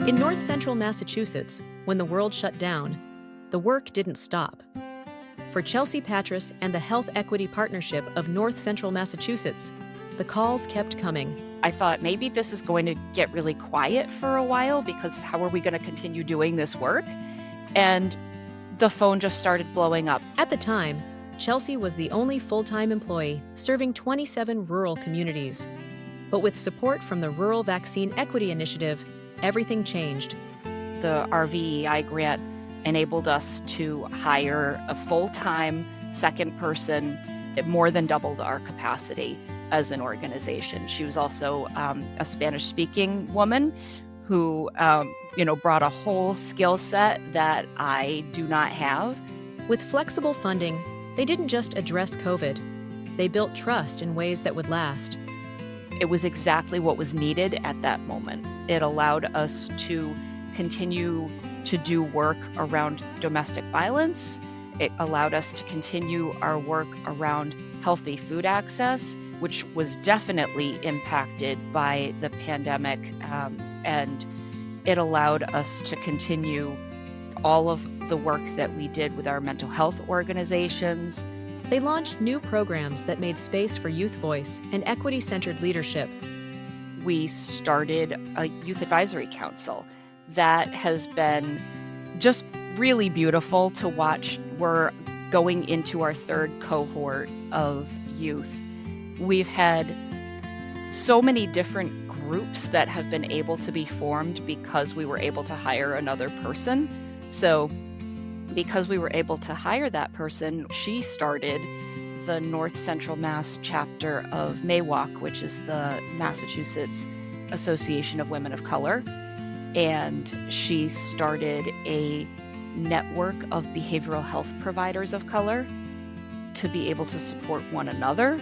In north central Massachusetts, when the world shut down, the work didn't stop. For Chelsea Patras and the Health Equity Partnership of North Central Massachusetts, the calls kept coming. I thought maybe this is going to get really quiet for a while because how are we going to continue doing this work? And the phone just started blowing up. At the time, Chelsea was the only full-time employee serving 27 rural communities. But with support from the Rural Vaccine Equity Initiative, everything changed. The RVEI grant enabled us to hire a full-time second person. It more than doubled our capacity as an organization. She was also a Spanish-speaking woman who, brought a whole skill set that I do not have. With flexible funding, they didn't just address COVID. They built trust in ways that would last. It was exactly what was needed at that moment. It allowed us to continue to do work around domestic violence. It allowed us to continue our work around healthy food access, which was definitely impacted by the pandemic. And it allowed us to continue all of the work that we did with our mental health organizations. They launched new programs that made space for youth voice and equity-centered leadership. We started a youth advisory council that has been just really beautiful to watch. We're going into our third cohort of youth. We've had so many different groups that have been able to be formed because we were able to hire another person. So because we were able to hire that person, she started the North Central Mass chapter of MAWOC, which is the Massachusetts Association of Women of Color. And she started a network of behavioral health providers of color to be able to support one another.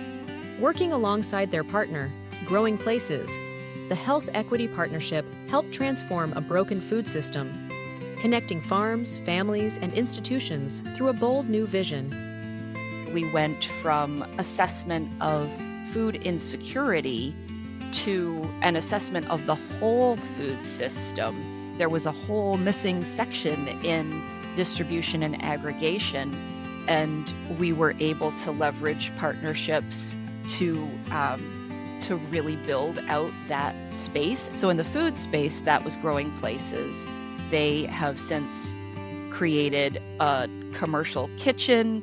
Working alongside their partner, Growing Places, the Health Equity Partnership helped transform a broken food system, connecting farms, families, and institutions through a bold new vision. We went from assessment of food insecurity to an assessment of the whole food system. There was a whole missing section in distribution and aggregation, and we were able to leverage partnerships to really build out that space. So in the food space, that was Growing Places. They have since created a commercial kitchen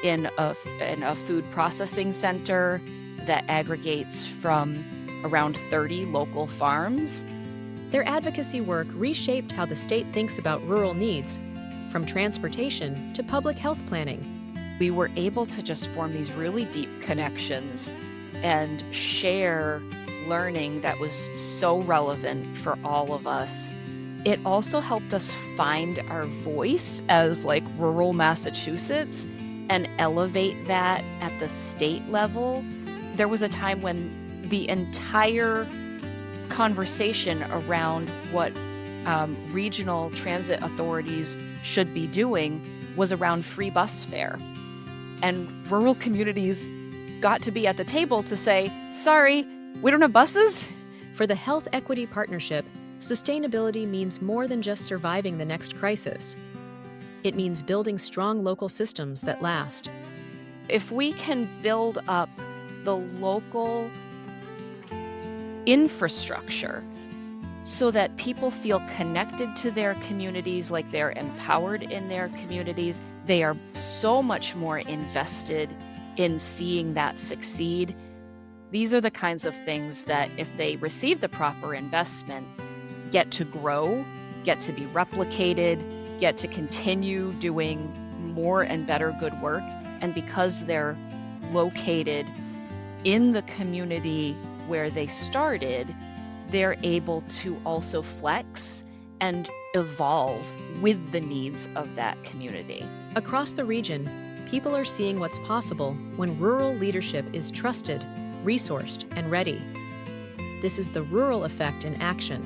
in a food processing center that aggregates from around 30 local farms. Their advocacy work reshaped how the state thinks about rural needs, from transportation to public health planning. We were able to just form these really deep connections and share learning that was so relevant for all of us. It also helped us find our voice as rural Massachusetts and elevate that at the state level. There was a time when the entire conversation around what regional transit authorities should be doing was around free bus fare. And rural communities got to be at the table to say, sorry, we don't have buses. For the Health Equity Partnership, sustainability means more than just surviving the next crisis. It means building strong local systems that last. If we can build up the local infrastructure so that people feel connected to their communities, like they're empowered in their communities, they are so much more invested in seeing that succeed. These are the kinds of things that, if they receive the proper investment, get to grow, get to be replicated, get to continue doing more and better good work. And because they're located in the community where they started, they're able to also flex and evolve with the needs of that community. Across the region, people are seeing what's possible when rural leadership is trusted, resourced, and ready. This is the rural effect in action.